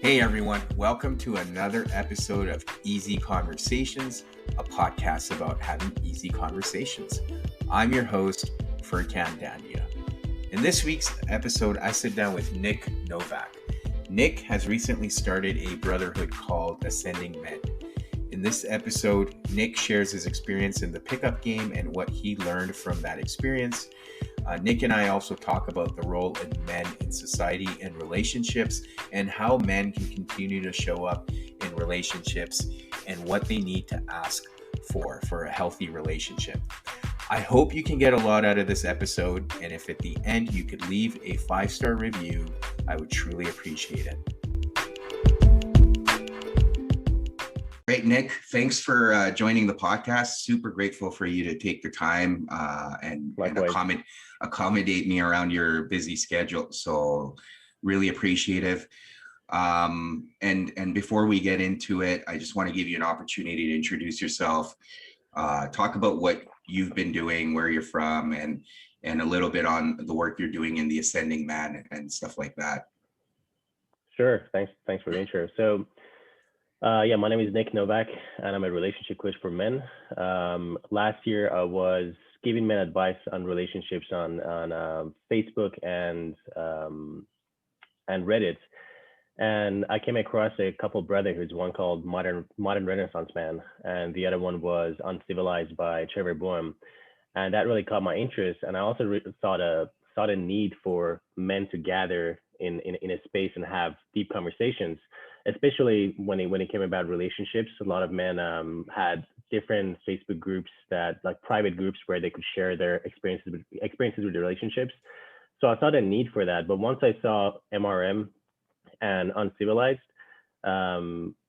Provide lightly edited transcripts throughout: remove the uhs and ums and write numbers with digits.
Hey everyone, welcome to another episode of Easy Conversations, a podcast about having easy conversations. I'm your host, Furkan Dandia. In this week's episode, I sit down with Nik Novak. Nik has recently started a brotherhood called Ascending Men. In this episode, Nik shares his experience in the pickup game and what he learned from that experience. Nik and I also talk about the role of men in society and relationships and how men can continue to show up in relationships and what they need to ask for a healthy relationship. I hope you can get a lot out of this episode, and if at the end you could leave a 5-star review, I would truly appreciate it. Great, Nik. Thanks for joining the podcast. Super grateful for you to take the time and accommodate me around your busy schedule. So really appreciative. And before we get into it, I just want to give you an opportunity to introduce yourself, talk about what you've been doing, where you're from, and a little bit on the work you're doing in the Ascending Man and stuff like that. Sure. Thanks for the intro. So my name is Nik Novak, and I'm a relationship coach for men. Last year, I was giving men advice on relationships on Facebook and Reddit, and I came across a couple brotherhoods. One called Modern Renaissance Man, and the other one was Uncivilized by Trevor Boehm, and that really caught my interest. And I also saw the need for men to gather in a space and have deep conversations, especially when it came about relationships. A lot of men had different Facebook groups, that like private groups, where they could share their experiences with the relationships. So I saw the need for that. But once I saw MRM and Uncivilized,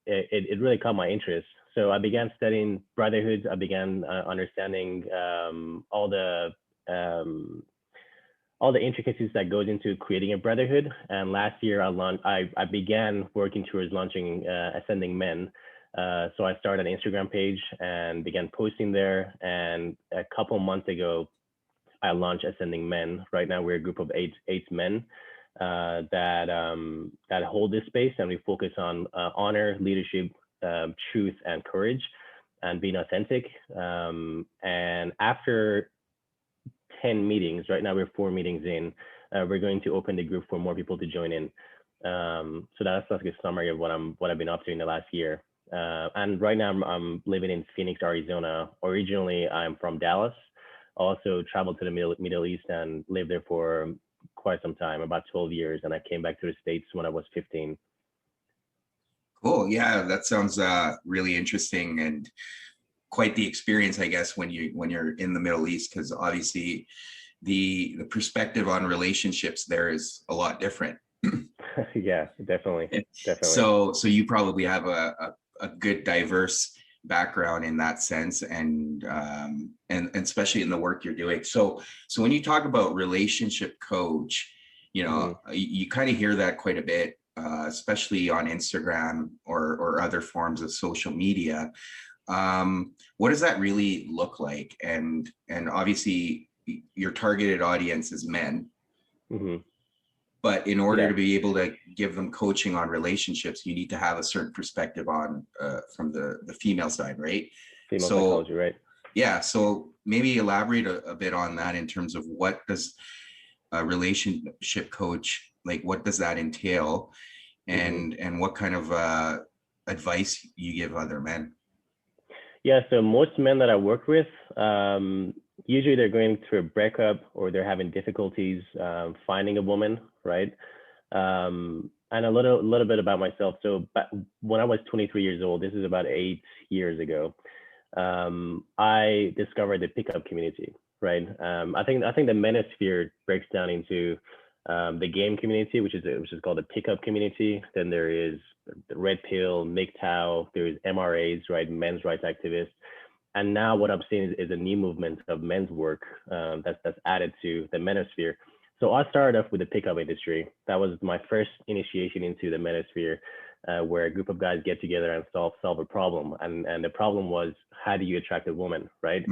it really caught my interest. So I began studying brotherhoods. I began understanding all the intricacies that goes into creating a brotherhood. And last year, I began working towards launching Ascending Men. So I started an Instagram page and began posting there. And a couple months ago, I launched Ascending Men. Right now, we're a group of eight men that hold this space, and we focus on honor, leadership, truth, and courage, and being authentic. And after 10 meetings, right now we're 4 meetings in, we're going to open the group for more people to join in. So that's like a summary of what I've been up to in the last year. And right now I'm living in Phoenix, Arizona. Originally, I'm from Dallas. Also traveled to the Middle East and lived there for quite some time, about 12 years. And I came back to the States when I was 15. Cool. Yeah, that sounds really interesting and quite the experience, I guess, when you're in the Middle East, because obviously the perspective on relationships there is a lot different. Yeah, definitely. So you probably have a good diverse background in that sense, and especially in the work you're doing. So when you talk about relationship coach, you kind of hear that quite a bit, especially on Instagram or other forms of social media. What does that really look like? And obviously your targeted audience is men, but in order to be able to give them coaching on relationships, you need to have a certain perspective on from the female side, right? Female psychology, right? Yeah. So maybe elaborate a bit on that in terms of what does a relationship coach, like, what does that entail, and what kind of advice you give other men? Yeah, so most men that I work with, usually they're going through a breakup or they're having difficulties finding a woman, right? And a little bit about myself. So when I was 23 years old, this is about 8 years ago, I discovered the pickup community, right? I think the manosphere breaks down into the game community, which is called the pickup community. Then there is the Red Pill, MGTOW, there's MRAs, right, men's rights activists. And now what I'm seeing is a new movement of men's work that's added to the manosphere. So I started off with the pickup industry. That was my first initiation into the manosphere, where a group of guys get together and solve a problem. And the problem was, how do you attract a woman, right?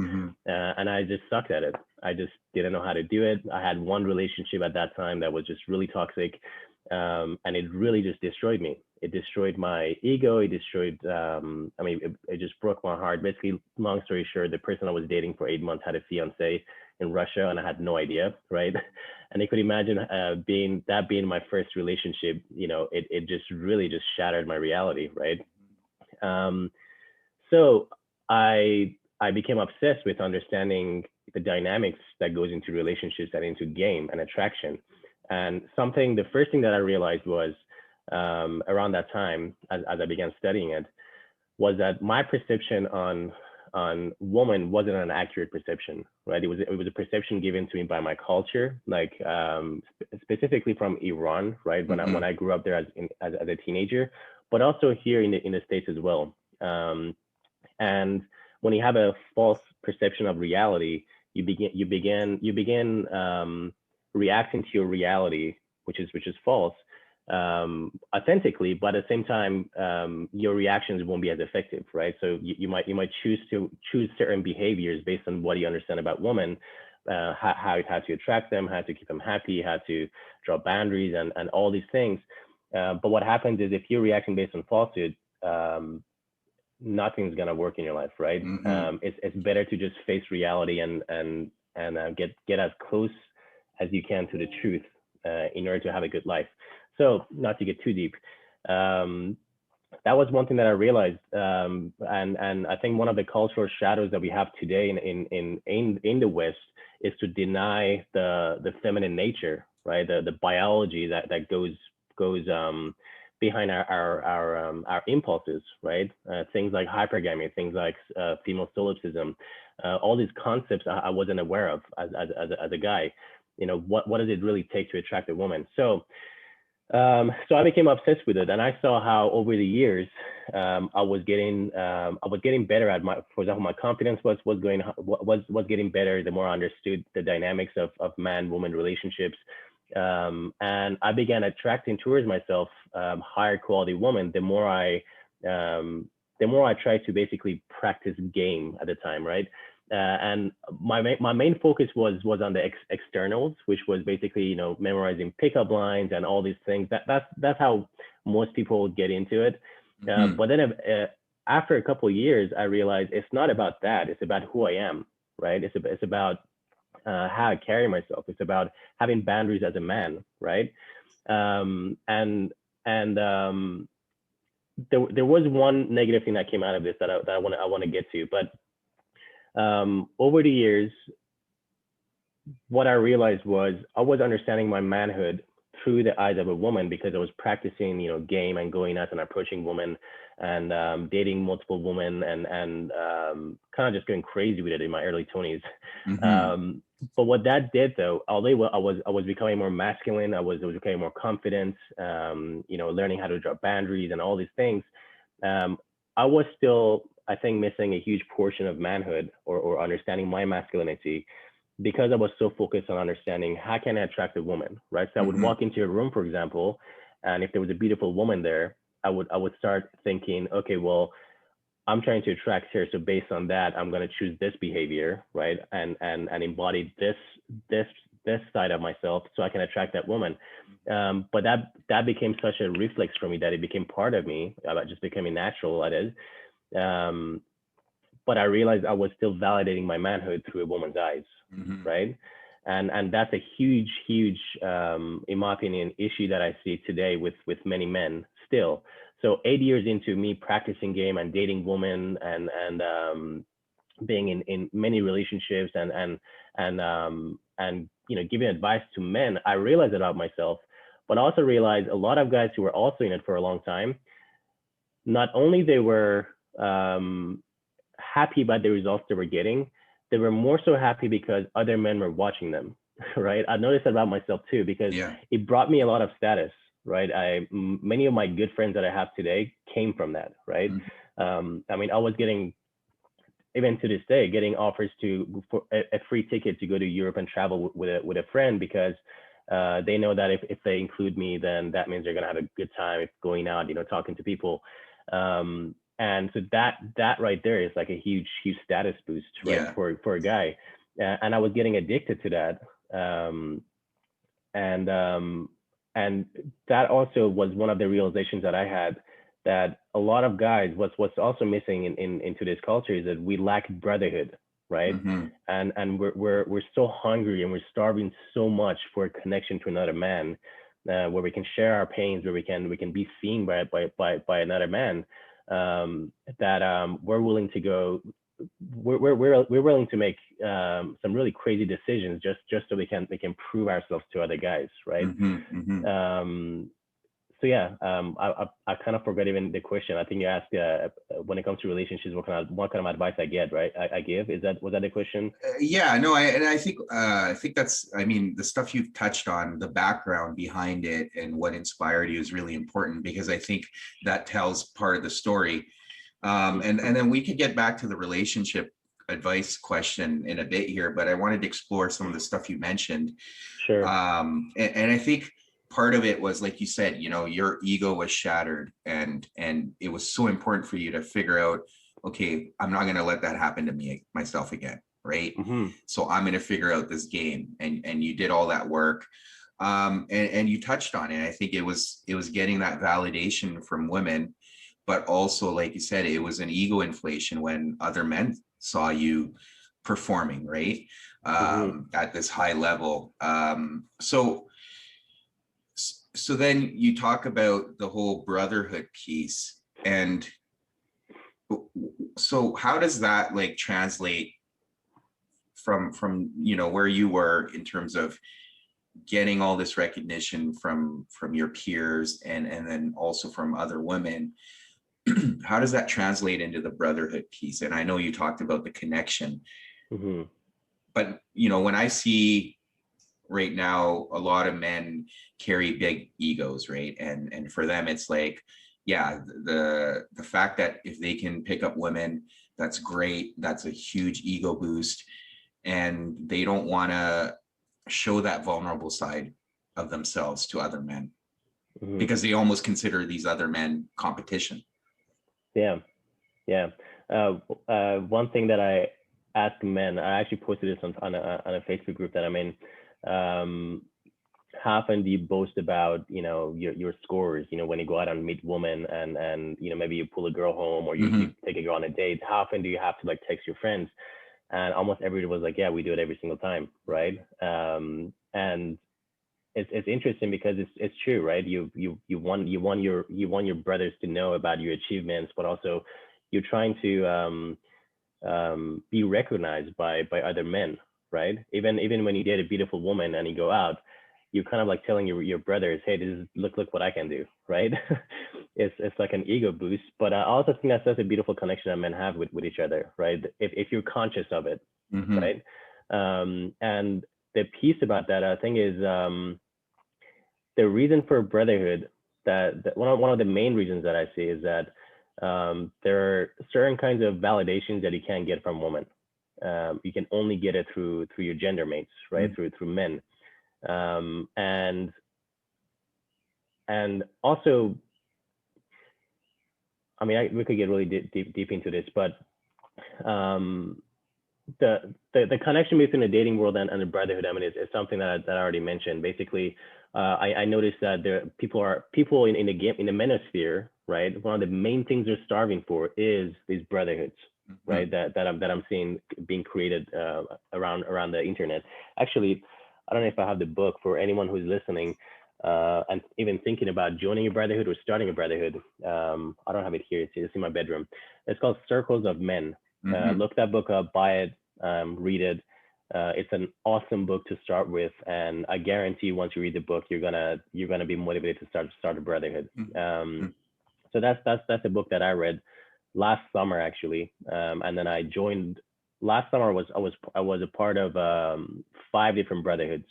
And I just sucked at it. I just didn't know how to do it. I had one relationship at that time that was just really toxic. And it really just destroyed me. It destroyed my ego. It destroyed, it just broke my heart. Basically, long story short, the person I was dating for 8 months had a fiance in Russia, and I had no idea, right? And I could imagine being my first relationship. It just really just shattered my reality, right? Um, so I became obsessed with understanding the dynamics that goes into relationships and into game and attraction. And the first thing that I realized was around that time, as I began studying it, was that my perception on woman wasn't an accurate perception, right? It was a perception given to me by my culture, like specifically from Iran, right? When I grew up there as a teenager, but also here in the States as well. And when you have a false perception of reality, you begin reacting to your reality, which is false, authentically, but at the same time, your reactions won't be as effective, right? So you might choose certain behaviors based on what you understand about women, how to attract them, how to keep them happy, how to draw boundaries, and all these things. But what happens is if you're reacting based on falsehood, nothing's gonna work in your life, right? It's better to just face reality and get as close as you can to the truth in order to have a good life. So not to get too deep, that was one thing that I realized, and I think one of the cultural shadows that we have today in the West is to deny the feminine nature, right? The biology that goes behind our impulses, right? Things like hypergamy, things like female solipsism, all these concepts I wasn't aware of as a guy. What does it really take to attract a woman? So I became obsessed with it, and I saw how over the years I was getting better at for example, my confidence was getting better the more I understood the dynamics of man-woman relationships. And I began attracting towards myself higher quality women the more I tried to basically practice game at the time, right? And my main focus was on the externals, which was basically memorizing pickup lines and all these things. That's how most people get into it. But then after a couple of years, I realized it's not about that. It's about who I am, right? It's about how I carry myself. It's about having boundaries as a man, right? And there was one negative thing that came out of this that I want to get to, but over the years, what I realized was I was understanding my manhood through the eyes of a woman because I was practicing, game and going out and approaching women and dating multiple women and kind of just going crazy with it in my early 20s. But what that did, though, although I was becoming more masculine, I was becoming more confident, learning how to draw boundaries and all these things. I was still, I think, missing a huge portion of manhood or understanding my masculinity because I was so focused on understanding how can I attract a woman, right? So I would walk into a room, for example, and if there was a beautiful woman there, I would start thinking, okay, well, I'm trying to attract her, so based on that, I'm going to choose this behavior, right, and embody this side of myself, so I can attract that woman. But that became such a reflex for me that it became part of me. It just became natural at it. But I realized I was still validating my manhood through a woman's eyes, right? And that's a huge, in my opinion, issue that I see today with many men still. So 8 years into me practicing game and dating women and being in many relationships and giving advice to men, I realized about myself, but I also realized a lot of guys who were also in it for a long time, not only they were happy about the results they were getting, they were more so happy because other men were watching them, right? I noticed that about myself too, because it brought me a lot of status, right? Many of my good friends that I have today came from that, right? I was getting, even to this day, getting offers for a free ticket to go to Europe and travel with a friend because they know that if they include me, then that means they're gonna have a good time going out, talking to people. And so that right there is like a huge status boost, right? For a guy. And I was getting addicted to that. and that also was one of the realizations that I had, that a lot of guys, what's also missing in today's culture is that we lack brotherhood, right? Mm-hmm. And we're so hungry and we're starving so much for a connection to another man, where we can share our pains, where we can be seen by another man, that we're willing to go, we're willing to make some really crazy decisions just so we can prove ourselves to other guys, right? Mm-hmm. Mm-hmm. Um, so yeah, I kind of forgot even the question. I think you asked, when it comes to relationships, what kind of advice I get, right? I give. Was that the question? Yeah, no, I think that's, I mean, the stuff you've touched on, the background behind it and what inspired you is really important, because I think that tells part of the story. And then we could get back to the relationship advice question in a bit here, but I wanted to explore some of the stuff you mentioned. Sure. And I think part of it was, like you said, your ego was shattered, and it was so important for you to figure out, okay, I'm not going to let that happen to me myself again, right? Mm-hmm. So I'm going to figure out this game, and you did all that work. And you touched on it. I think it was getting that validation from women, but also, like you said, it was an ego inflation when other men saw you performing, right? Mm-hmm. At this high level. So then you talk about the whole brotherhood piece, and so how does that like translate from where you were in terms of getting all this recognition from your peers, and then also from other women? How does that translate into the brotherhood piece? And I know you talked about the connection, Mm-hmm. but when I see right now a lot of men carry big egos, right? And for them it's like, yeah, the fact that if they can pick up women, that's great, that's a huge ego boost, and they don't want to show that vulnerable side of themselves to other men, Mm-hmm. because they almost consider these other men competition. Yeah. Yeah. One thing that I ask men, I actually posted this on a Facebook group that I'm in. Um, how often do you boast about, your scores, when you go out and meet women, and maybe you pull a girl home, or you Mm-hmm. take a girl on a date? How often do you have to like text your friends? And almost everybody was like, yeah, we do it every single time, right? And it's interesting because it's true, right? You want your brothers to know about your achievements, but also you're trying to be recognized by other men, right? Even when you date a beautiful woman and you go out, you're kind of like telling your brothers, hey, this is look what I can do, right? It's like an ego boost, but I also think that's a beautiful connection that men have with each other, right? If you're conscious of it, Mm-hmm. right? And the piece about that, I think, is the reason for brotherhood, that one of the main reasons that I see is that there are certain kinds of validations that you can't get from women. You can only get it through your gender mates, right? Through men. And also, I mean, we could get really deep into this, but um, the connection between the dating world and the brotherhood, I mean, is something that I already mentioned. Basically, I noticed that people in the manosphere, right? One of the main things they're starving for is these brotherhoods, Mm-hmm. right? That I'm seeing being created around the internet. Actually, I don't know if I have the book for anyone who's listening, and even thinking about joining a brotherhood or starting a brotherhood. I don't have it here. It's in my bedroom. It's called Circles of Men. Mm-hmm. Look that book up, buy it, read it. It's an awesome book to start with, and I guarantee once you read the book, you're gonna be motivated to start a brotherhood. Mm-hmm. So that's a book that I read last summer, actually, and then I joined. Last summer I was a part of 5 different brotherhoods.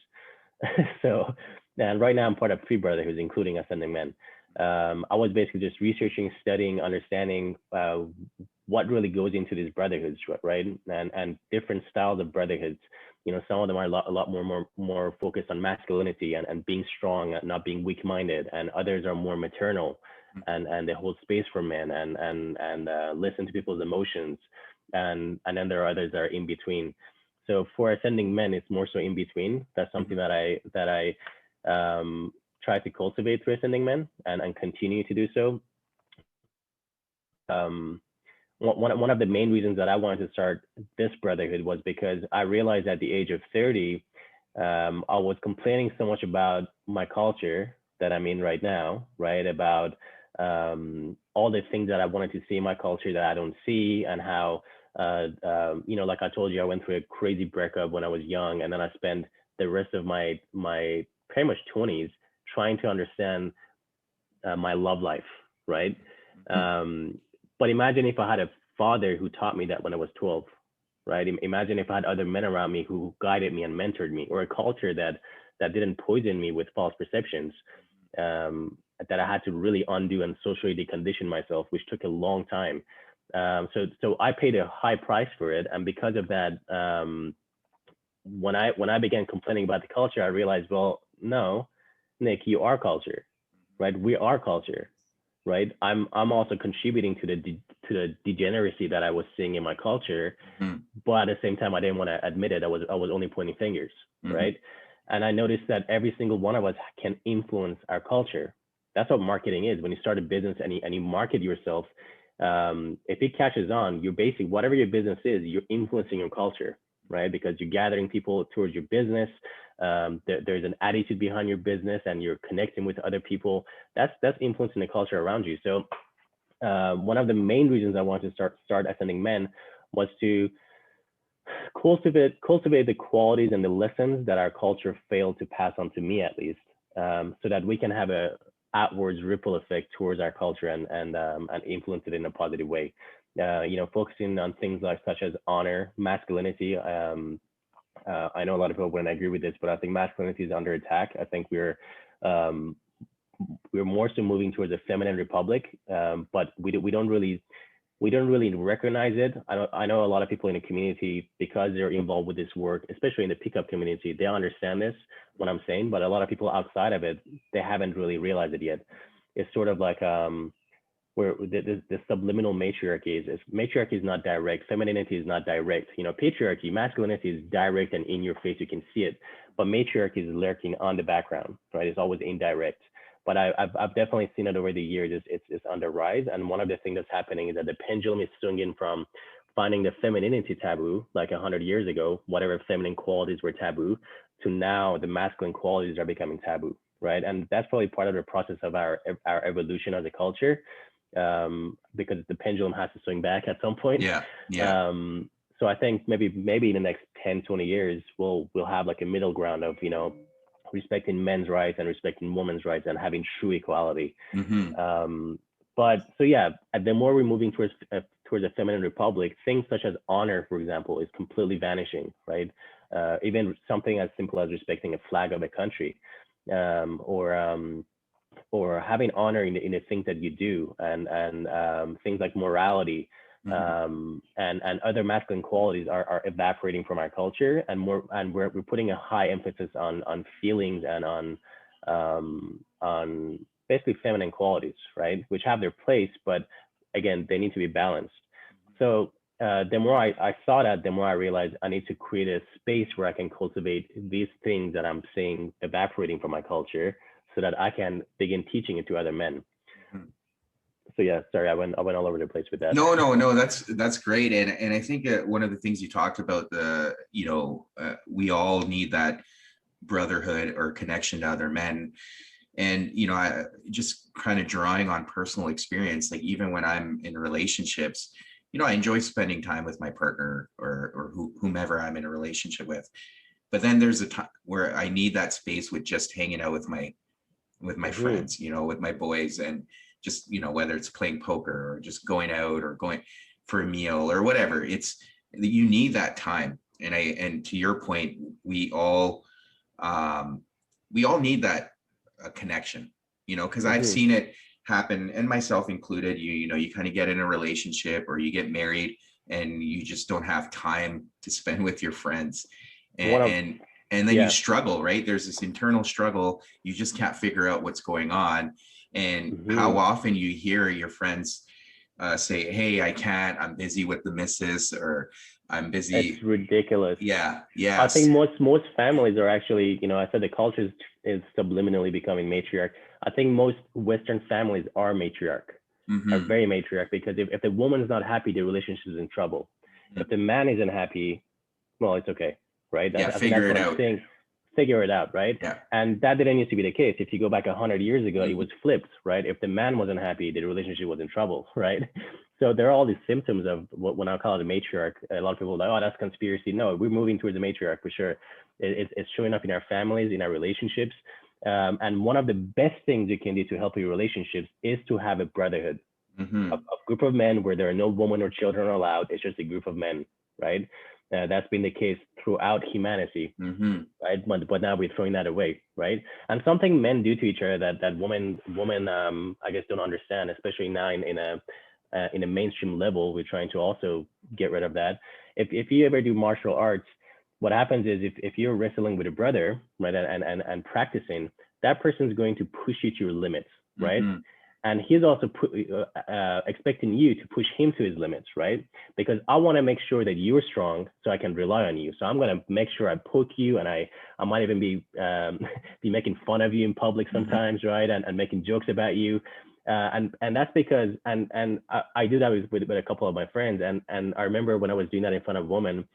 So, and right now I'm part of 3 brotherhoods, including Ascending Men. I was basically just researching, studying, understanding what really goes into these brotherhoods, right? And different styles of brotherhoods. Some of them are a lot more focused on masculinity and being strong and not being weak-minded, and others are more maternal, and they hold space for men and listen to people's emotions, and then there are others that are in between. So for Ascending Men, it's more so in between. That's something that I tried to cultivate through ascending men and continue to do so. One of the main reasons that I wanted to start this brotherhood was because I realized at the age of 30, I was complaining so much about my culture that I'm in right now, right? About all the things that I wanted to see in my culture that I don't see, and how, like I told you, I went through a crazy breakup when I was young, and then I spent the rest of my pretty much 20s trying to understand my love life, right? But imagine if I had a father who taught me that when I was 12, right? Imagine if I had other men around me who guided me and mentored me, or a culture that didn't poison me with false perceptions, that I had to really undo and socially decondition myself, which took a long time. So I paid a high price for it, and because of that, when I began complaining about the culture, I realized, well, no, Nik, you are culture, right? We are culture, right? I'm also contributing to the degeneracy that I was seeing in my culture, but at the same time, I didn't want to admit it. I was only pointing fingers, right? And I noticed that every single one of us can influence our culture. That's what marketing is. When you start a business and you market yourself, if it catches on, you're basically, whatever your business is, you're influencing your culture, right? Because you're gathering people towards your business. There's an attitude behind your business, and you're connecting with other people. That's influencing the culture around you. So one of the main reasons I wanted to start Ascending Men was to cultivate the qualities and the lessons that our culture failed to pass on to me, at least, so that we can have a outwards ripple effect towards our culture and influence it in a positive way. Focusing on things such as honor, masculinity. I know a lot of people wouldn't agree with this, but I think masculinity is under attack. I think we're more so moving towards a feminine republic, but we don't really recognize it. I know a lot of people in the community, because they're involved with this work, especially in the pickup community, they understand this, what I'm saying, but a lot of people outside of it, they haven't really realized it yet. It's sort of like where the subliminal matriarchy is not direct, femininity is not direct. Patriarchy, masculinity is direct and in your face, you can see it, but matriarchy is lurking on the background, right? It's always indirect. But I've definitely seen it over the years. It's on the rise. And one of the things that's happening is that the pendulum is swinging from finding the femininity taboo, like 100 years ago, whatever feminine qualities were taboo, to now the masculine qualities are becoming taboo, right? And that's probably part of the process of our evolution as a culture, because the pendulum has to swing back at some point. Yeah. So I think maybe in the next 10, 20 years, we'll have like a middle ground of, respecting men's rights and respecting women's rights and having true equality. But so yeah, the more we're moving towards a feminine republic, things such as honor, for example, is completely vanishing, right? Even something as simple as respecting a flag of a country, or having honor in the things that you do, and things like morality. And other masculine qualities are evaporating from our culture, and we're putting a high emphasis on feelings and on basically feminine qualities, right? Which have their place, but again, they need to be balanced. So the more I saw that, the more I realized I need to create a space where I can cultivate these things that I'm seeing evaporating from my culture, so that I can begin teaching it to other men. So yeah, sorry, I went all over the place with that. No, that's great. And I think one of the things you talked about, we all need that brotherhood or connection to other men. And, I just kind of drawing on personal experience, like even when I'm in relationships, I enjoy spending time with my partner or whomever I'm in a relationship with. But then there's a time where I need that space with just hanging out with my friends, with my boys, and just, whether it's playing poker or just going out or going for a meal or whatever, you need that time. And to your point, we all need that connection, because I've seen it happen, and myself included. You kind of get in a relationship or you get married and you just don't have time to spend with your friends, and then you struggle, right? There's this internal struggle. You just can't figure out what's going on. And how often you hear your friends say, "Hey, I can't, I'm busy with the missus," or "I'm busy." It's ridiculous. Yeah. I think most families are actually, I said the culture is subliminally becoming matriarch. I think most Western families are matriarch, are very matriarch, because if the woman's not happy, the relationship is in trouble. If the man isn't happy, well, it's okay, right? Yeah, I think that's figure it what I'm out. saying. Figure it out, right? Yeah. And that didn't used to be the case. If you go back 100 years ago, it was flipped, right? If the man wasn't happy, the relationship was in trouble, right? So there are all these symptoms of what when I call it a matriarch. A lot of people are like, oh, that's conspiracy. No, we're moving towards a matriarch for sure. It's showing up in our families, in our relationships. And one of the best things you can do to help your relationships is to have a brotherhood, a group of men where there are no women or children allowed. It's just a group of men, right? That's been the case throughout humanity, right? But now we're throwing that away, right? And something men do to each other that women I guess don't understand, especially now in a mainstream level. We're trying to also get rid of that. If you ever do martial arts, what happens is if you're wrestling with a brother, right, and practicing, that person's going to push you to your limits, right? And he's also expecting you to push him to his limits, right? Because I want to make sure that you're strong so I can rely on you. So I'm going to make sure I poke you, and I might even be making fun of you in public sometimes, right? And making jokes about you. And that's because, and I do that with a couple of my friends. And I remember when I was doing that in front of women,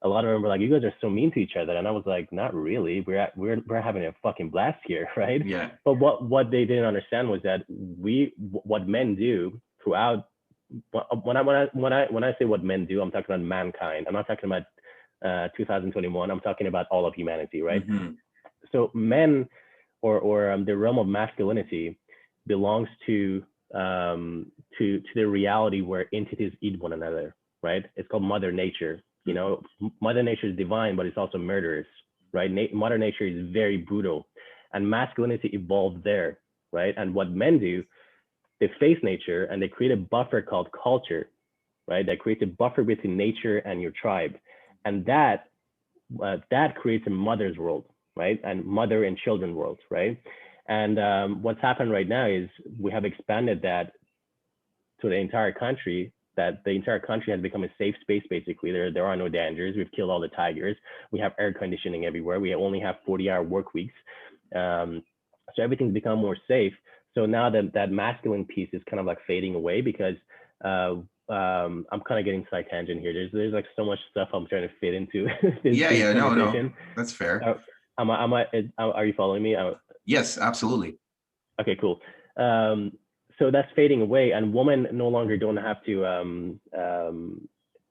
a lot of them were like, you guys are so mean to each other. And I was like, not really. We're having a fucking blast here, right? Yeah. But what they didn't understand was that what men do throughout, when I say what men do, I'm talking about mankind. I'm not talking about 2021. I'm talking about all of humanity, right? So men, or the realm of masculinity, belongs to the reality where entities eat one another, right? It's called Mother Nature. You know, Mother Nature is divine, but it's also murderous, right? Mother Nature is very brutal, and masculinity evolved there, right? And what men do, they face nature and they create a buffer called culture, right? That creates a buffer between nature and your tribe, and that creates a mother's world, right? And mother and children world, right? And what's happened right now is we have expanded that to the entire country, that the entire country has become a safe space. Basically, there are no dangers. We've killed all the tigers. We have air conditioning everywhere. We only have 40-hour work weeks. So everything's become more safe. So now that masculine piece is kind of like fading away, because I'm kind of getting side tangent here. There's like so much stuff I'm trying to fit into this no, that's fair. Are you following me? Yes, absolutely. Okay, cool. So that's fading away, and women no longer don't have to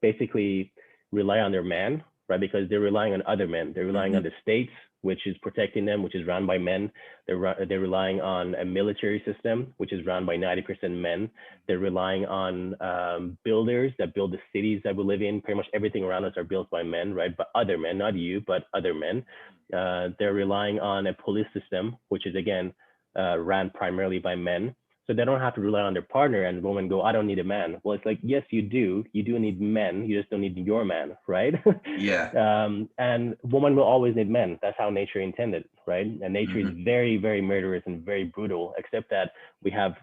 basically rely on their man, right? Because they're relying on other men. They're relying on the states, which is protecting them, which is run by men. They're relying on a military system, which is run by 90% men. They're relying on builders that build the cities that we live in. Pretty much everything around us are built by men, right? But other men, not you, but other men. They're relying on a police system, which is again ran primarily by men. So they don't have to rely on their partner, and women go, I don't need a man. Well, it's like, yes, you do. You do need men. You just don't need your man, right? Yeah. And women will always need men. That's how nature intended, right? And nature is very, very murderous and very brutal, except that we have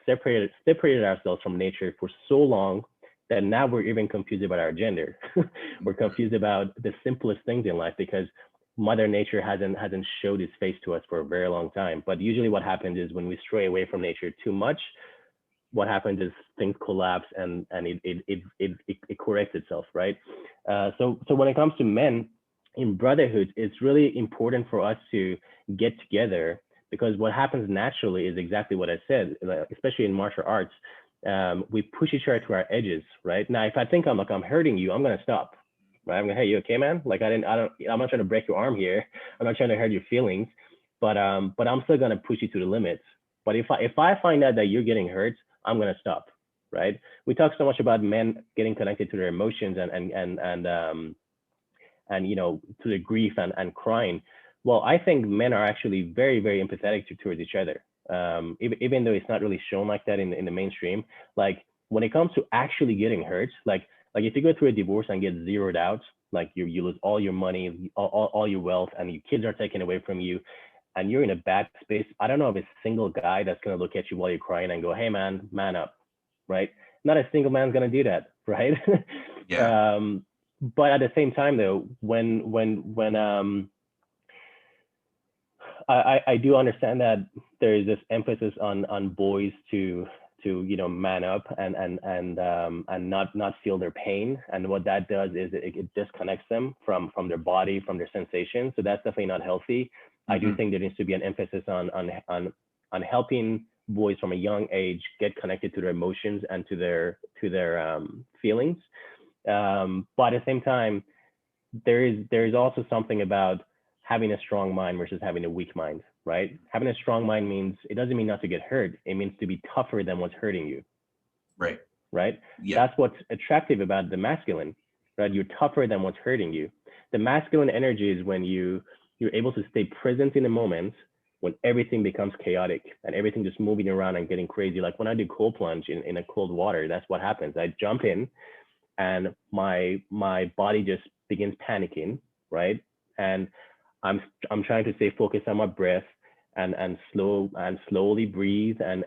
separated ourselves from nature for so long that now we're even confused about our gender. We're confused about the simplest things in life, because Mother Nature hasn't showed its face to us for a very long time. But usually what happens is when we stray away from nature too much, what happens is things collapse and it corrects itself, right? So when it comes to men in brotherhood, it's really important for us to get together, because what happens naturally is exactly what I said, especially in martial arts. We push each other to our edges, right? Now, if I think I'm hurting you, I'm gonna stop. Right? I'm like, hey, you okay, man? Like, I'm not trying to break your arm here. I'm not trying to hurt your feelings, but I'm still gonna push you to the limits. But if I find out that you're getting hurt, I'm gonna stop, right? We talk so much about men getting connected to their emotions and you know, to the grief and crying. Well, I think men are actually very, very empathetic towards each other. Even though it's not really shown like that in the mainstream. Like when it comes to actually getting hurt, like if you go through a divorce and get zeroed out, like you lose all your money, all your wealth, and your kids are taken away from you, and you're in a bad space. I don't know of a single guy that's gonna look at you while you're crying and go, "Hey man, man up," right? Not a single man's gonna do that, right? Yeah. But at the same time, though, when I do understand that there is this emphasis on boys to man up and not feel their pain, and what that does is it disconnects them from their body, from their sensations. So that's definitely not healthy. I do think there needs to be an emphasis on helping boys from a young age get connected to their emotions and to their feelings. But at the same time, there is also something about having a strong mind versus having a weak mind, right? Having a strong mind means, it doesn't mean not to get hurt. It means to be tougher than what's hurting you. Right. Right. Yeah. That's what's attractive about the masculine, right? You're tougher than what's hurting you. The masculine energy is when you're able to stay present in the moment when everything becomes chaotic and everything just moving around and getting crazy. Like when I do cold plunge in a cold water, that's what happens. I jump in and my body just begins panicking, right? And I'm trying to stay focused on my breath and slowly breathe and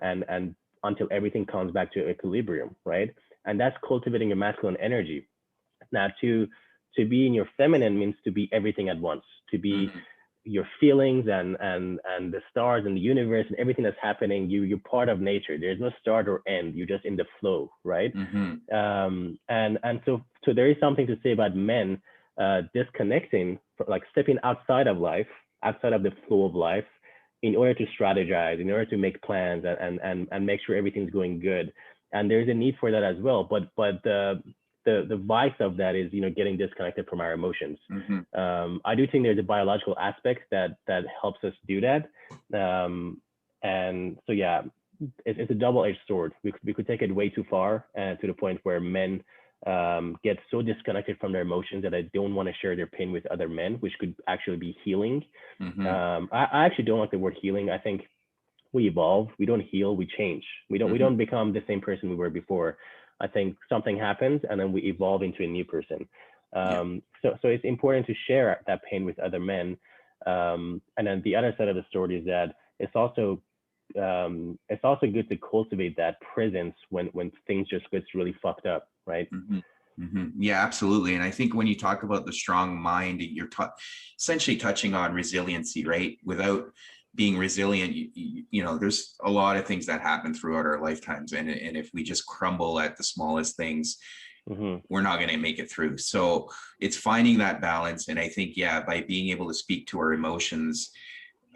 until everything comes back to equilibrium, right? And that's cultivating your masculine energy. Now, to be in your feminine means to be everything at once, to be your feelings and the stars and the universe and everything that's happening. You're part of nature. There's no start or end. You're just in the flow, right? And so there is something to say about men disconnecting, like stepping outside of life, outside of the flow of life, in order to strategize, in order to make plans and make sure everything's going good. And there's a need for that as well. But the vice of that is, getting disconnected from our emotions. I do think there's a biological aspect that helps us do that. And so, yeah, it's a double-edged sword. We could take it way too far, to the point where men get so disconnected from their emotions that they don't want to share their pain with other men, which could actually be healing. I actually don't like the word healing. I think we evolve. We don't heal. We change. We don't become the same person we were before. I think something happens and then we evolve into a new person. So it's important to share that pain with other men. And then the other side of the story is that it's also good to cultivate that presence when things just gets really fucked up, right? Yeah, absolutely. And I think when you talk about the strong mind, you're essentially touching on resiliency, right? Without being resilient, there's a lot of things that happen throughout our lifetimes. And if we just crumble at the smallest things, we're not going to make it through. So it's finding that balance. And I think, by being able to speak to our emotions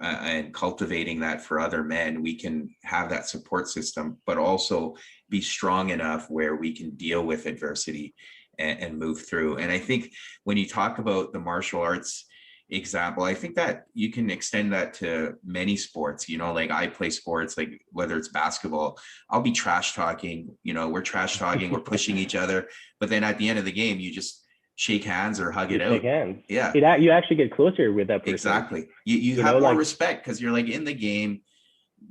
and cultivating that for other men, we can have that support system, but also be strong enough where we can deal with adversity and move through. And I think when you talk about the martial arts example, I think that you can extend that to many sports. Like I play sports, like whether it's basketball, I'll be trash talking, we're trash talking, we're pushing each other, but then at the end of the game, you just shake hands or hug it out. Shake hands. Yeah. You actually get closer with that person. Exactly. You have more respect because you're like in the game,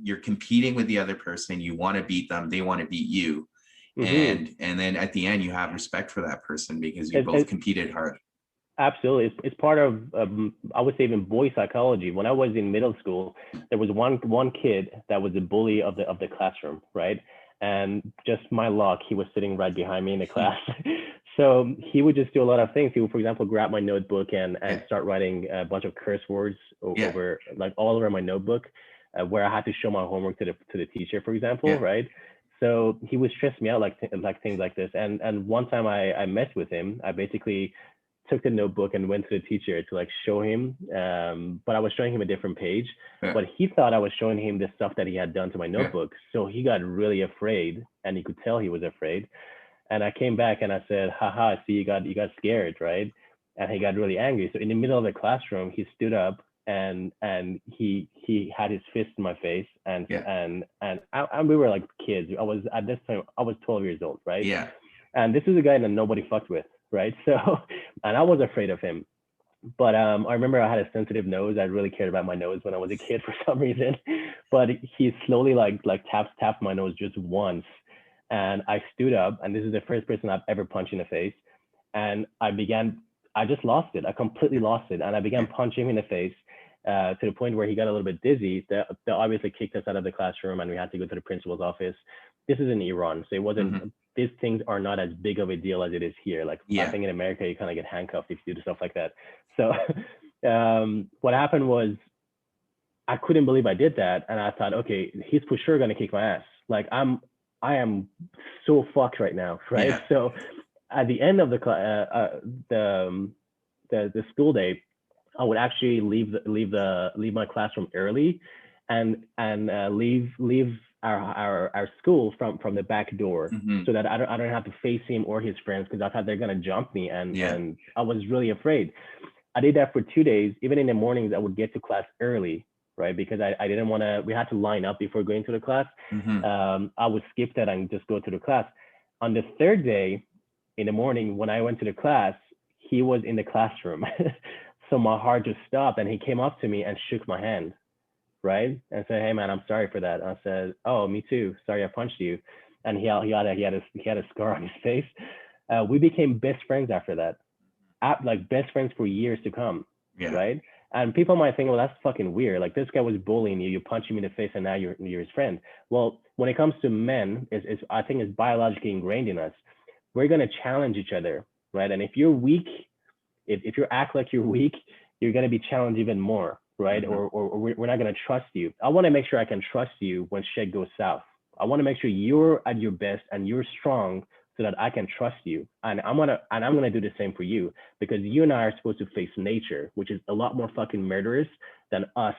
you're competing with the other person. You want to beat them. They want to beat you. And then at the end, you have respect for that person because you both competed hard. Absolutely. It's part of, I would say, even boy psychology. When I was in middle school, there was one kid that was the bully of the classroom, right? And just my luck, he was sitting right behind me in the class. So he would just do a lot of things. He would, for example, grab my notebook and start writing a bunch of curse words over, like all over my notebook, where I had to show my homework to the teacher, for example, right? So he would stress me out like things like this. And one time I messed with him. I basically took the notebook and went to the teacher to show him, but I was showing him a different page, but he thought I was showing him the stuff that he had done to my notebook. So he got really afraid, and you could tell he was afraid. And I came back and I said, haha, see, you got scared, right? And he got really angry. So in the middle of the classroom, he stood up and he had his fist in my face and we were like kids. At this time I was 12 years old, right? And this is a guy that nobody fucked with, right? So, and I was afraid of him. But I remember I had a sensitive nose. I really cared about my nose when I was a kid for some reason. But he slowly tapped my nose just once. And I stood up, and this is the first person I've ever punched in the face. And I just lost it. I completely lost it. And I began punching him in the face to the point where he got a little bit dizzy. They obviously kicked us out of the classroom and we had to go to the principal's office. This is in Iran. So it wasn't, these things are not as big of a deal as it is here. I think in America, you kind of get handcuffed if you do stuff like that. So what happened was I couldn't believe I did that, and I thought, okay, he's for sure gonna kick my ass. Like I am so fucked right now, right? Yeah. So at the end of the school day, I would actually leave my classroom early, and leave our school from the back door, Hmm. so that I don't have to face him or his friends, because I thought they're gonna jump me, Yeah. and I was really afraid. I did that for 2 days. Even in the mornings, I would get to class early, right? Because I didn't want to, we had to line up before going to the class. Hmm. I would skip that and just go to the class. On the third day in the morning, when I went to the class, he was in the classroom. So my heart just stopped, and he came up to me and shook my hand, right? And said, "Hey man, I'm sorry for that." I said, "Oh, me too. Sorry I punched you." And he had a scar on his face. We became best friends after that, like best friends for years to come, Yeah. right? And people might think, well, that's fucking weird. Like this guy was bullying you, you punch him in the face, and now you're his friend. Well, when it comes to men, is I think it's biologically ingrained in us. We're gonna challenge each other, right? And if you're weak, if you act like you're weak, you're gonna be challenged even more, right? Hmm. Or we're not gonna trust you. I want to make sure I can trust you when shit goes south. I want to make sure you're at your best and you're strong, so that I can trust you. And I'm gonna do the same for you, because you and I are supposed to face nature, which is a lot more fucking murderous than us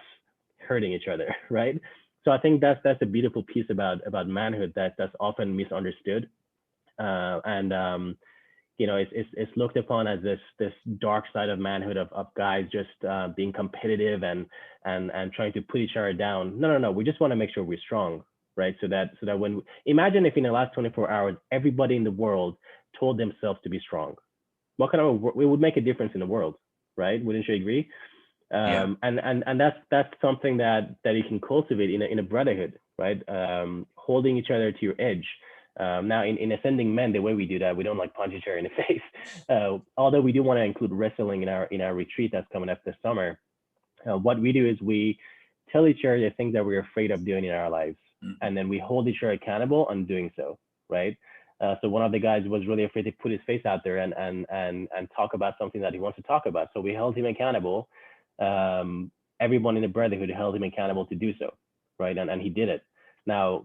hurting each other, right? So I think that's a beautiful piece about manhood that's often misunderstood. And it's looked upon as this dark side of manhood, of guys just being competitive and trying to put each other down. No. We just want to make sure we're strong, right? So that when, imagine if in the last 24 hours everybody in the world told themselves to be strong, what kind of, it would make a difference in the world, right? Wouldn't you agree? Yeah. And that's something that you can cultivate in a brotherhood, right? Holding each other to your edge. Now, in ascending men, the way we do that, we don't like punch each other in the face. Although we do want to include wrestling in our retreat that's coming up this summer. What we do is we tell each other the things that we're afraid of doing in our lives, Hmm. and then we hold each other accountable on doing so, right? So one of the guys was really afraid to put his face out there and talk about something that he wants to talk about. So we held him accountable. Everyone in the brotherhood held him accountable to do so, right? And he did it. Now,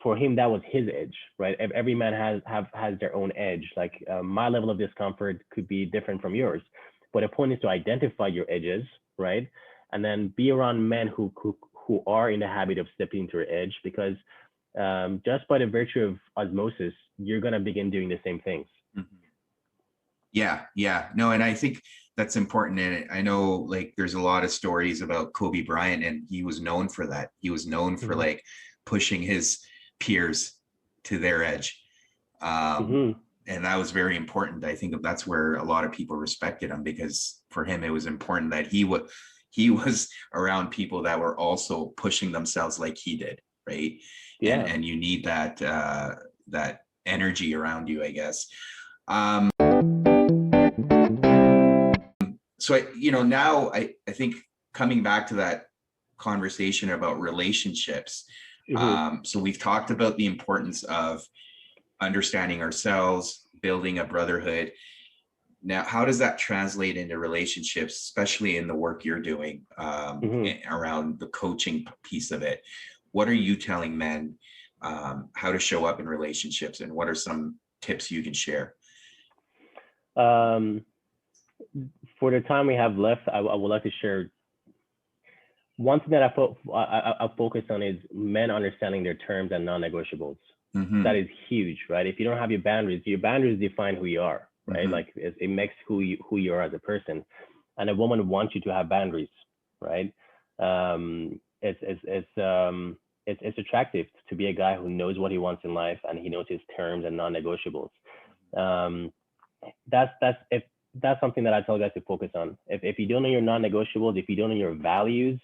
for him, that was his edge, right? Every man has their own edge. Like my level of discomfort could be different from yours, but the point is to identify your edges, right? And then be around men who are in the habit of stepping into your edge, because just by the virtue of osmosis, you're gonna begin doing the same things. Hmm. Yeah, yeah. No, and I think that's important. And I know like there's a lot of stories about Kobe Bryant, and he was known for that. He was known for Mm-hmm. like pushing his peers to their edge. Um, Mm-hmm. and that was very important. I think that's where a lot of people respected him, because for him it was important that he was around people that were also pushing themselves like he did, right? And Yeah. you need that energy around you, I guess. Um, so now I think coming back to that conversation about relationships. Mm-hmm. So we've talked about the importance of understanding ourselves, building a brotherhood. Now, how does that translate into relationships, especially in the work you're doing Mm-hmm. around the coaching piece of it? What are you telling men how to show up in relationships, and what are some tips you can share? Um, for the time we have left, I would like to share one thing that I focus on is men understanding their terms and non-negotiables. That Mm-hmm. is huge, right? If you don't have your boundaries define who you are, right? Mm-hmm. Like it makes who you are as a person. And a woman wants you to have boundaries, right? It's attractive to be a guy who knows what he wants in life, and he knows his terms and non-negotiables. Um, if that's something that I tell guys to focus on. If you don't know your non-negotiables, if you don't know your values,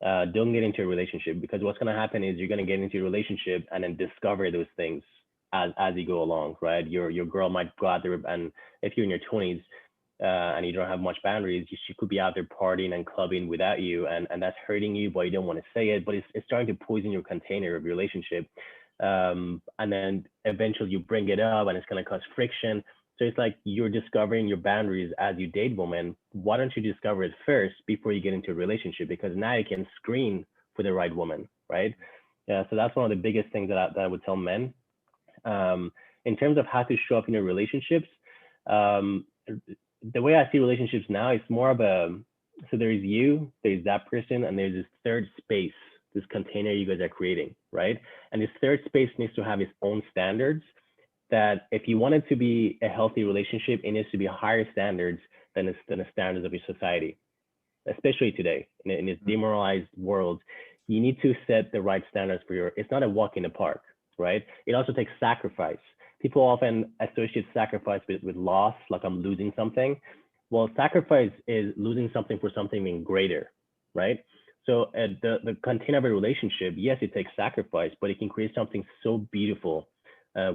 don't get into a relationship, because what's going to happen is you're going to get into a relationship and then discover those things as you go along, right? Your girl might go out there, and if you're in your 20s and you don't have much boundaries, she could be out there partying and clubbing without you, and that's hurting you, but you don't want to say it, but it's starting to poison your container of your relationship. And then eventually you bring it up, and it's going to cause friction. So it's like you're discovering your boundaries as you date women. Why don't you discover it first before you get into a relationship? Because now you can screen for the right woman, right? Yeah, so that's one of the biggest things that I would tell men. In terms of how to show up in your relationships, um, the way I see relationships now, it's more of a, so there's that person, and there's this third space, this container you guys are creating, right? And this third space needs to have its own standards, that if you want it to be a healthy relationship, it needs to be higher standards than the standards of your society, especially today in this demoralized world. You need to set the right standards for your, it's not a walk in the park, right? It also takes sacrifice. People often associate sacrifice with loss, like I'm losing something. Well, sacrifice is losing something for something being greater, right? So the container of a relationship, yes, it takes sacrifice, but it can create something so beautiful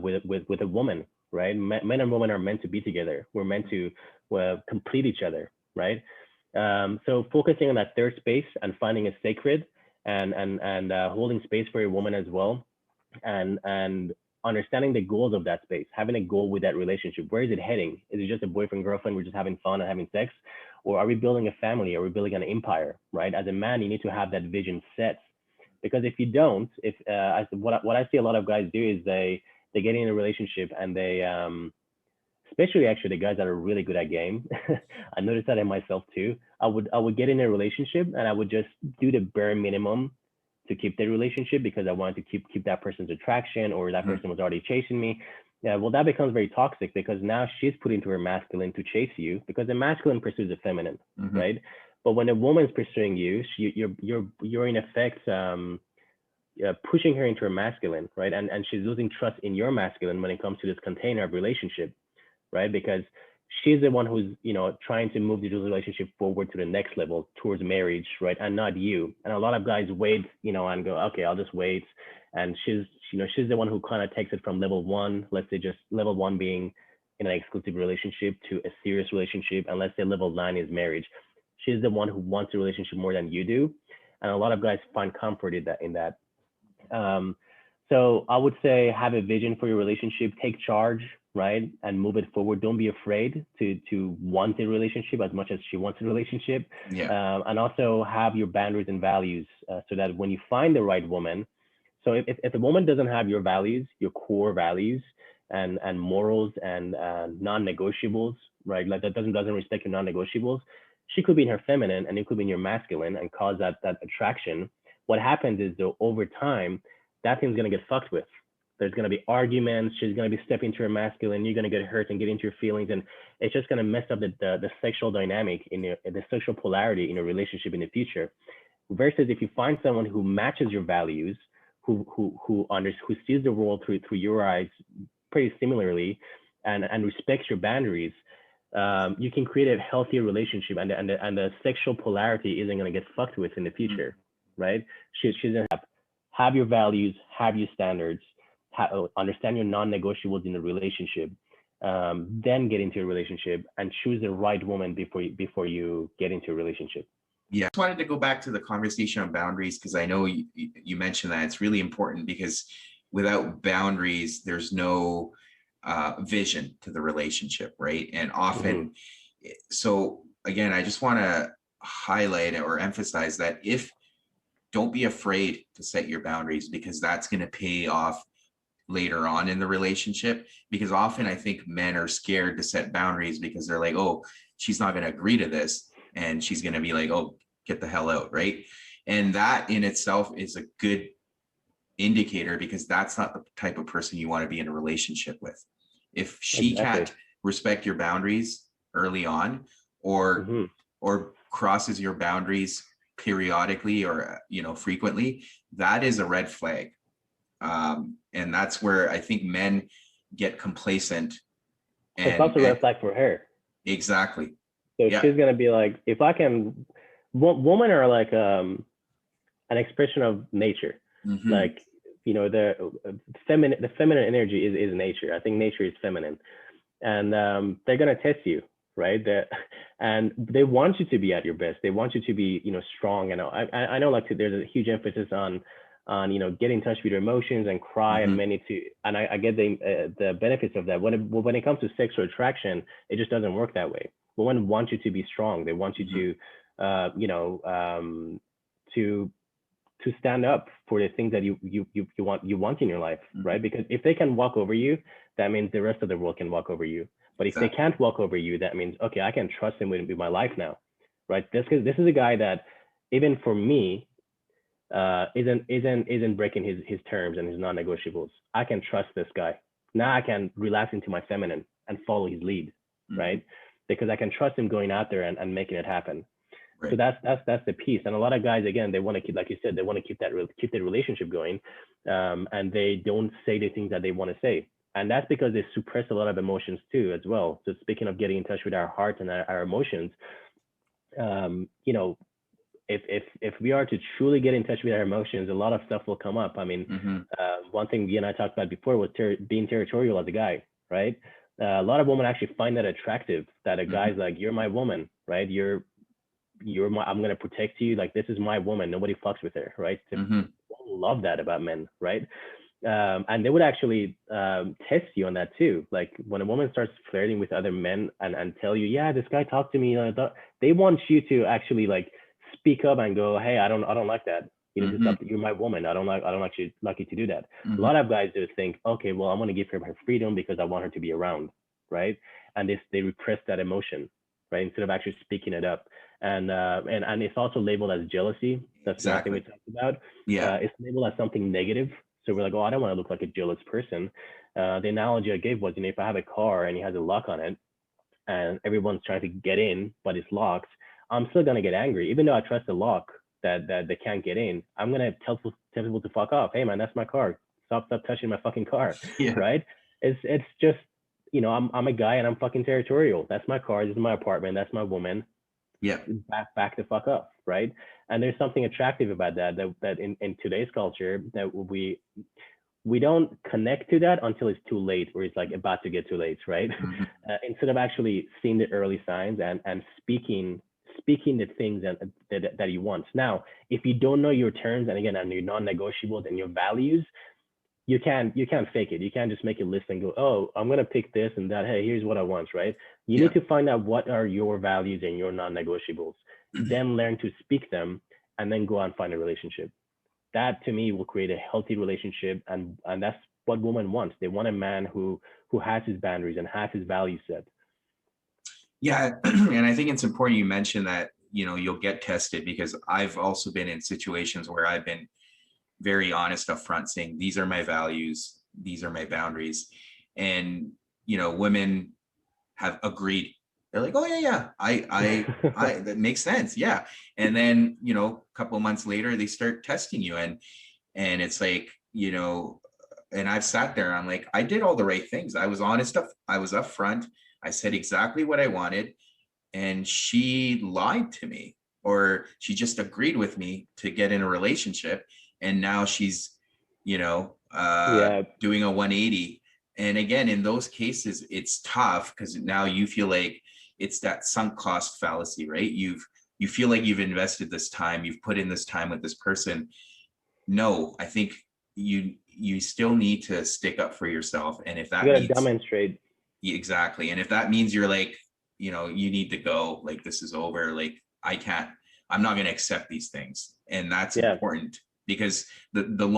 with a woman, right? Men and women are meant to be together. We're meant to complete each other, right? So focusing on that third space and finding a sacred, and holding space for your woman as well, and understanding the goals of that space, having a goal with that relationship. Where is it heading? Is it just a boyfriend girlfriend? We're just having fun and having sex, or are we building a family? Are we building an empire? Right? As a man, you need to have that vision set, because if you don't, if what I see a lot of guys do is they get in a relationship and they especially actually the guys that are really good at game. I noticed that in myself too. I would get in a relationship and I would just do the bare minimum to keep the relationship, because I wanted to keep that person's attraction, or that person was already chasing me. Yeah, well, that becomes very toxic, because now she's put into her masculine to chase you, because the masculine pursues the feminine, right? But when a woman's pursuing you, you're in effect pushing her into her masculine, right? And she's losing trust in your masculine when it comes to this container of relationship, right? Because she's the one who's, trying to move the relationship forward to the next level towards marriage, right? And not you. And a lot of guys wait, and go, okay, I'll just wait. And she's the one who kind of takes it from level one, let's say just level one being in an exclusive relationship, to a serious relationship. And let's say level 9 is marriage. She's the one who wants a relationship more than you do. And a lot of guys find comfort in that. So I would say have a vision for your relationship, take charge, right? And move it forward. Don't be afraid to want a relationship as much as she wants a relationship. Yeah. And also have your boundaries and values, so that when you find the right woman, so if a woman doesn't have your values, your core values and morals and non-negotiables, right? Like that doesn't respect your non-negotiables. She could be in her feminine and it could be in your masculine and cause that attraction. What happens is, though, over time, that thing's going to get fucked with. There's going to be arguments. She's going to be stepping into her masculine. You're going to get hurt and get into your feelings. And it's just going to mess up the sexual dynamic the sexual polarity in a relationship in the future. Versus if you find someone who matches your values, who sees the world through your eyes pretty similarly, and respects your boundaries, you can create a healthier relationship, and the sexual polarity isn't going to get fucked with in the future, right? She's going to have your values, have your standards, understand your non-negotiables in the relationship, then get into a relationship and choose the right woman before you get into a relationship. Yeah, I just wanted to go back to the conversation on boundaries, because I know you mentioned that it's really important, because without boundaries, there's no vision to the relationship, right? And often, so again, I just want to highlight or emphasize that don't be afraid to set your boundaries, because that's going to pay off later on in the relationship. Because often I think men are scared to set boundaries because they're like, oh, she's not going to agree to this, and she's going to be like, oh, get the hell out, right? And that in itself is a good indicator, because that's not the type of person you want to be in a relationship with. If she can't respect your boundaries early on, or crosses your boundaries periodically or frequently, that is a red flag. And that's where I think men get complacent. And it's also a red flag for her. Exactly. So she's gonna be like, if I can, women are like an expression of nature. Like, the feminine energy is nature. I think nature is feminine, and they're gonna test you, right? And they want you to be at your best. They want you to be, strong. And I know, like, there's a huge emphasis on on, get in touch with your emotions and cry and and I get the benefits of that. When it comes to sexual attraction, it just doesn't work that way. Women want you to be strong. They want you to stand up for the things that you want in your life, right? Because if they can walk over you, that means the rest of the world can walk over you. But if they can't walk over you, that means, okay, I can trust him with my life now, right? This is a guy that, even for me, isn't breaking his terms and his non-negotiables. I can trust this guy. Now I can relax into my feminine and follow his lead, right? Because I can trust him going out there and making it happen. Right. So that's the piece. And a lot of guys, again, they want to keep, like you said, they want to keep that relationship going, and they don't say the things that they want to say. And that's because they suppress a lot of emotions too, as well. So speaking of getting in touch with our hearts and our emotions, if we are to truly get in touch with our emotions, a lot of stuff will come up. I mean, one thing you and I talked about before was being territorial as a guy, right? A lot of women actually find that attractive, that a guy's like, you're my woman, right? I'm going to protect you. Like, this is my woman. Nobody fucks with her, right? Love that about men, right? And they would actually test you on that too. Like, when a woman starts flirting with other men and tell you, yeah, this guy talked to me, they want you to actually like speak up and go, hey, I don't like that. You're my woman. I don't actually like you to do that. A lot of guys do think, okay, well, I'm going to give her freedom because I want her to be around, right? And they repress that emotion, right? Instead of actually speaking it up. And it's also labeled as jealousy. That's exactly what we talked about. Yeah, it's labeled as something negative. So we're like, oh, I don't want to look like a jealous person. The analogy I gave was, if I have a car and it has a lock on it, and everyone's trying to get in, but it's locked, I'm still gonna get angry, even though I trust the lock that they can't get in. I'm gonna tell people to fuck off. Hey man, that's my car. Stop touching my fucking car. Yeah. Right? It's just, I'm a guy and I'm fucking territorial. That's my car. This is my apartment. That's my woman. Yeah. Back the fuck up, right? And there's something attractive about that in today's culture, that we don't connect to that until it's too late, or it's like about to get too late, right? Instead of actually seeing the early signs and speaking the things that you want. Now, if you don't know your terms and your non-negotiables and your values, you can't fake it. You can't just make a list and go, oh, I'm gonna pick this and that. Hey, here's what I want, right? You need to find out what are your values and your non-negotiables, then learn to speak them, and then go out and find a relationship. That to me will create a healthy relationship, and that's what women want. They want a man who has his boundaries and has his value set. Yeah, and I think it's important you mentioned that, you'll get tested, because I've also been in situations where I've been very honest up front, saying, these are my values, these are my boundaries. And, women have agreed. They're like, oh yeah, I that makes sense. Yeah. And then, a couple of months later, they start testing you, and it's like, and I've sat there and I'm like, I did all the right things. I was honest. I was upfront. I said exactly what I wanted, and she lied to me, or she just agreed with me to get in a relationship. And now she's, doing a 180. And again, in those cases, it's tough, because now you feel like it's that sunk cost fallacy, right? You feel like you've invested this time, you've put in this time with this person. No, I think you still need to stick up for yourself. And if that means demonstrate. Exactly. And if that means you're like, you need to go, like, this is over, like, I'm not going to accept these things. And that's important, because the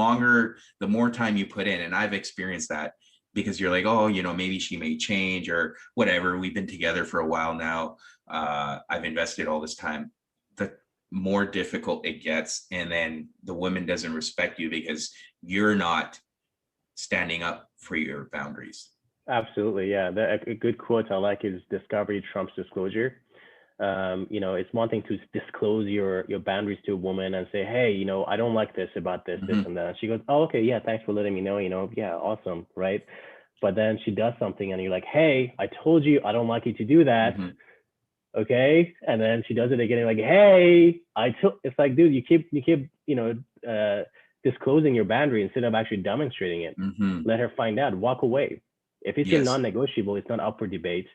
more time you put in, and I've experienced that, because you're like, oh, maybe she may change or whatever. We've been together for a while now. I've invested all this time. The more difficult it gets. And then the woman doesn't respect you because you're not standing up for your boundaries. Absolutely. Yeah. A good quote I like is, discovery trumps disclosure. It's one thing to disclose your boundaries to a woman and say, hey, I don't like this about this, this and that. And she goes, oh, okay, yeah, thanks for letting me know, yeah, awesome, right? But then she does something and you're like, hey, I told you I don't like you to do that. Okay. And then she does it again. You're like, hey, it's like, dude, you keep disclosing your boundary instead of actually demonstrating it. Let her find out, walk away. If it's a non-negotiable, it's not up for debate.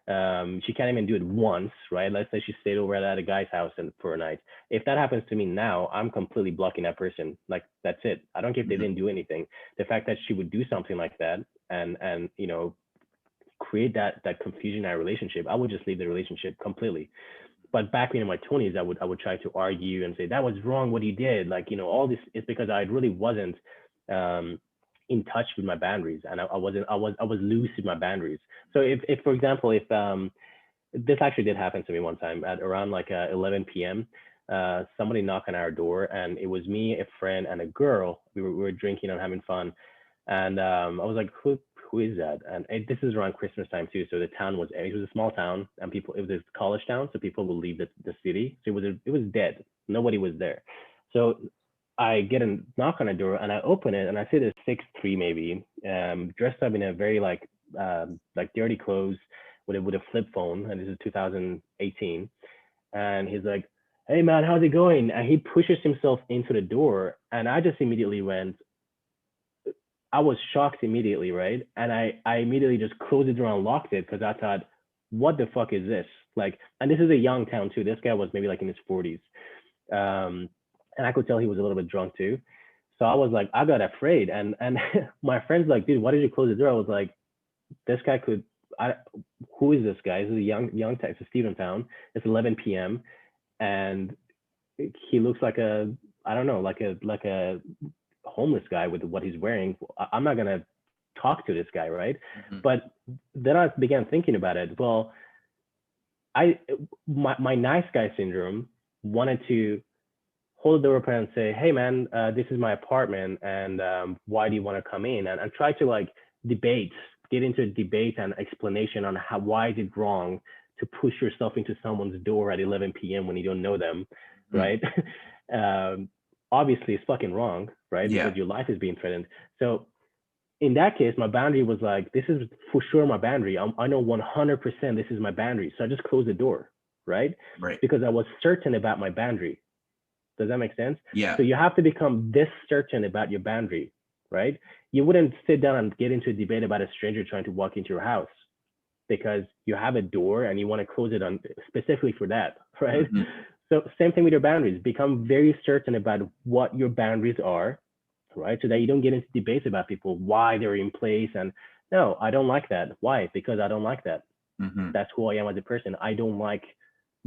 She can't even do it once, right? Let's say she stayed over at a guy's house and for a night. If that happens to me now, I'm completely blocking that person. Like, that's it. I don't care if they didn't do anything. The fact that she would do something like that and create that confusion in our relationship, I would just leave the relationship completely. But back in my 20s, I would try to argue and say that was wrong what he did. Like, all this is because I really wasn't um, in touch with my boundaries, and I was loose with my boundaries. So if for example, if this actually did happen to me one time at around like 11 p.m. Somebody knocked on our door, and it was me, a friend, and a girl. We were drinking and having fun, and I was like, who is that? And this is around Christmas time too. So the town it was a small town, and it was a college town, so people would leave the city. So it was dead. Nobody was there. So I get a knock on the door, and I open it, and I see this 6'3" maybe, dressed up in a very like dirty clothes with a flip phone, and this is 2018. And he's like, "Hey man, how's it going?" And he pushes himself into the door, and I just immediately went. I was shocked immediately, right? And I immediately just closed the door and locked it because I thought, what the fuck is this? Like, and this is a young town too. This guy was maybe like in his 40s. And I could tell he was a little bit drunk too. So I was like, I got afraid. And my friend's like, dude, why did you close the door? I was like, this guy could, who is this guy? This is a young Texas student town. It's 11 p.m. and he looks like I don't know, like a homeless guy with what he's wearing. I'm not gonna talk to this guy, right? But then I began thinking about it. Well, my nice guy syndrome wanted to hold the door open and say, "Hey man, this is my apartment, and why do you want to come in?" And try to like get into a debate and explanation on why is it wrong to push yourself into someone's door at 11 p.m. when you don't know them, right? Obviously, it's fucking wrong, right? Yeah. Because your life is being threatened. So in that case, my boundary was like, this is for sure my boundary. I know 100% this is my boundary. So I just closed the door, right? Right. Because I was certain about my boundary. Does that make sense? Yeah. So you have to become this certain about your boundary, right? You wouldn't sit down and get into a debate about a stranger trying to walk into your house because you have a door and you want to close it on specifically for that, right? So same thing with your boundaries. Become very certain about what your boundaries are, right? So that you don't get into debates about people, why they're in place. And no, I don't like that. Why? Because I don't like that. That's who I am as a person. I don't like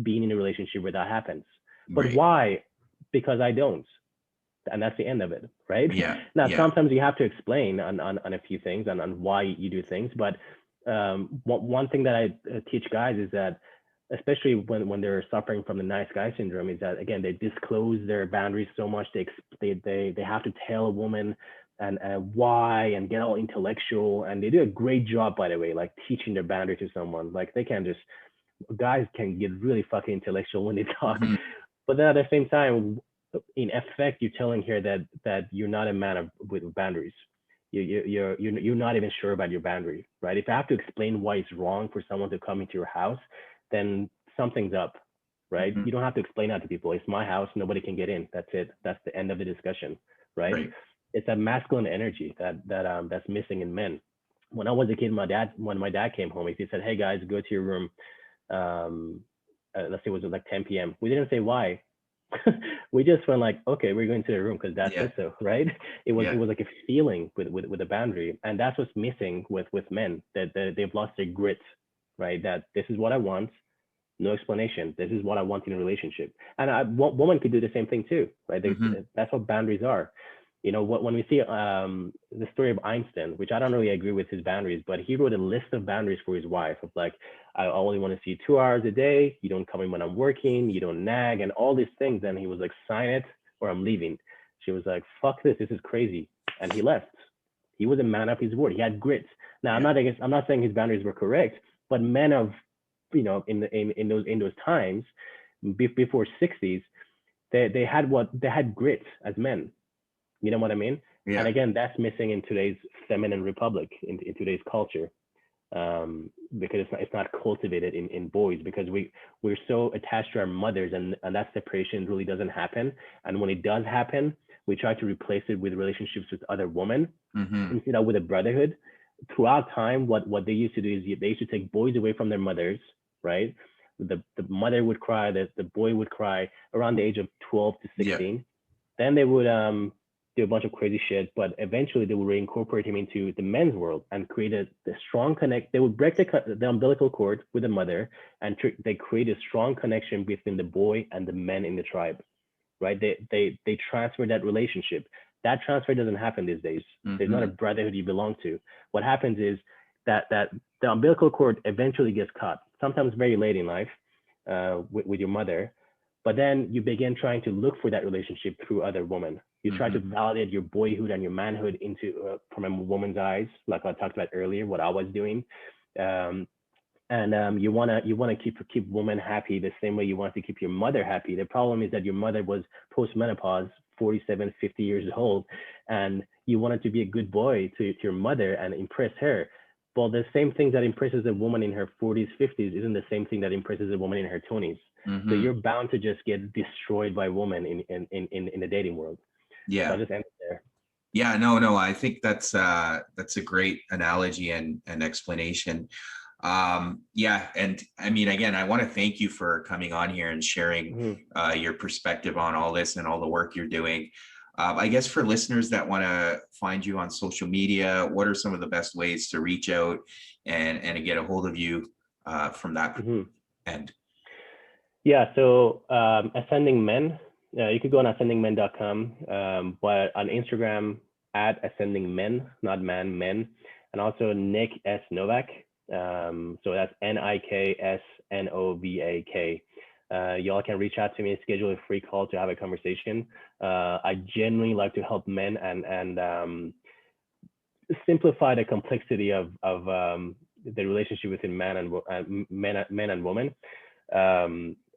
being in a relationship where that happens. But Right. why? Because I don't. And that's the end of it, right? Yeah. Now, Yeah. sometimes you have to explain on a few things and on why you do things. But one thing that I teach guys is that, especially when they're suffering from the nice guy syndrome, is that again they disclose their boundaries so much they have to tell a woman and why and get all intellectual, and they do a great job, by the way, like teaching their boundary to someone. Like they can just guys can get really fucking intellectual when they talk, but then at the same time, in effect, you're telling her that you're not a man with boundaries. You're not even sure about your boundary, right? If I have to explain why it's wrong for someone to come into your house, then something's up, right? You don't have to explain that to people. It's my house, nobody can get in. That's it. That's the end of the discussion, right? It's a masculine energy that's missing in men. When I was a kid, when my dad came home, he said, "Hey guys, go to your room." Let's say it was like 10 p.m. We didn't say why. We just went like, okay, we're going to the room because dad said so, right? It was like a feeling with a boundary, and that's what's missing with men, that they've lost their grit, right? That this is what I want, no explanation. This is what I want in a relationship, and woman could do the same thing too, right? That's what boundaries are. When we see the story of Einstein, which I don't really agree with his boundaries, but he wrote a list of boundaries for his wife of like, I only want to see 2 hours a day. You don't come in when I'm working. You don't nag and all these things. And he was like, sign it or I'm leaving. She was like, fuck this. This is crazy. And he left. He was a man of his word. He had grit. Now, I'm not saying his boundaries were correct, but men of, in those times before 60s, they had grit as men. You know what I mean? Yeah. And again, that's missing in today's feminine republic, in today's culture, because it's not cultivated in boys, because we're so attached to our mothers, and that separation really doesn't happen. And when it does happen, we try to replace it with relationships with other women instead of with a brotherhood. throughout time, what they used to do is they used to take boys away from their mothers, right? The mother would cry, the boy would cry around the age of 12 to Yeah. 16. Then they would do a bunch of crazy shit, but eventually they would reincorporate him into the men's world and create the strong connect. They would break the umbilical cord with the mother, and they create a strong connection between the boy and the men in the tribe, right? They transfer that relationship. That transfer doesn't happen these days. There's not a brotherhood you belong to. What happens is that the umbilical cord eventually gets cut, sometimes very late in life, with your mother. But then you begin trying to look for that relationship through other women. You try to validate your boyhood and your manhood into from a woman's eyes, like I talked about earlier, what I was doing. And you wanna keep women happy the same way you want to keep your mother happy. The problem is that your mother was postmenopause, 47, 50 years old, and you wanted to be a good boy to your mother and impress her. Well, the same thing that impresses a woman in her 40s, 50s isn't the same thing that impresses a woman in her 20s. So you're bound to just get destroyed by women in the dating world. So Yeah. I just ended there. Yeah, no, I think that's a great analogy and explanation. Yeah, and I mean, again, I want to thank you for coming on here and sharing your perspective on all this and all the work you're doing. I guess for listeners that want to find you on social media, what are some of the best ways to reach out and get a hold of you from that end? Yeah, so Ascending Men, you could go on ascendingmen.com, but on Instagram at Ascending Men, not man, men, and also Nik S Novak. So that's NIKSNOVAK. Y'all can reach out to me, schedule a free call to have a conversation. I genuinely like to help men and simplify the complexity of the relationship between man and woman.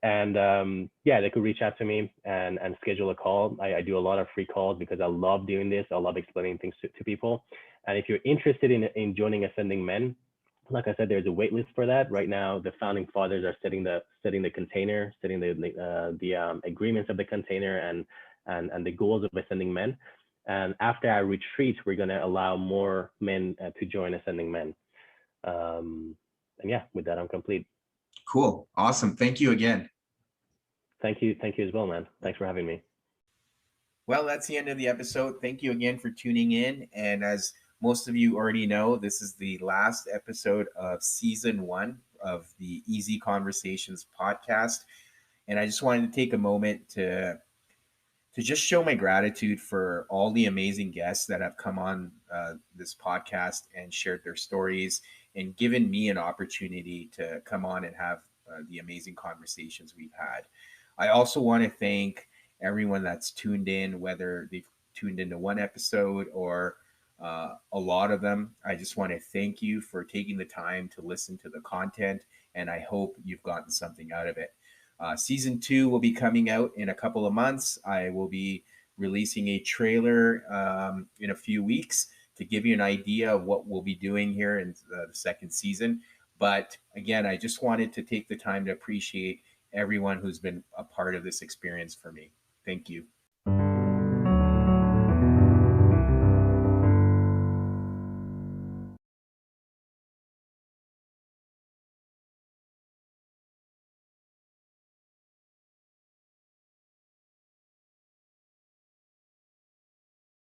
Yeah, they could reach out to me and schedule a call. I do a lot of free calls because I love doing this. I love explaining things to people. And if you're interested in joining Ascending Men, like I said, there's a wait list for that. Right now, the founding fathers are setting the container, setting the agreements of the container and the goals of Ascending Men. And after our retreat, we're going to allow more men to join Ascending Men. And yeah, with that, I'm complete. Cool. Awesome. Thank you again. Thank you as well, man. Thanks for having me. Well, that's the end of the episode. Thank you again for tuning in. And as most of you already know, this is the last episode of season 1 of the Easy Conversations podcast. And I just wanted to take a moment to just show my gratitude for all the amazing guests that have come on this podcast and shared their stories and given me an opportunity to come on and have the amazing conversations we've had. I also want to thank everyone that's tuned in, whether they've tuned into one episode or a lot of them. I just want to thank you for taking the time to listen to the content, and I hope you've gotten something out of it. Season 2 will be coming out in a couple of months. I will be releasing a trailer in a few weeks to give you an idea of what we'll be doing here in the second season. But again, I just wanted to take the time to appreciate everyone who's been a part of this experience for me. Thank you.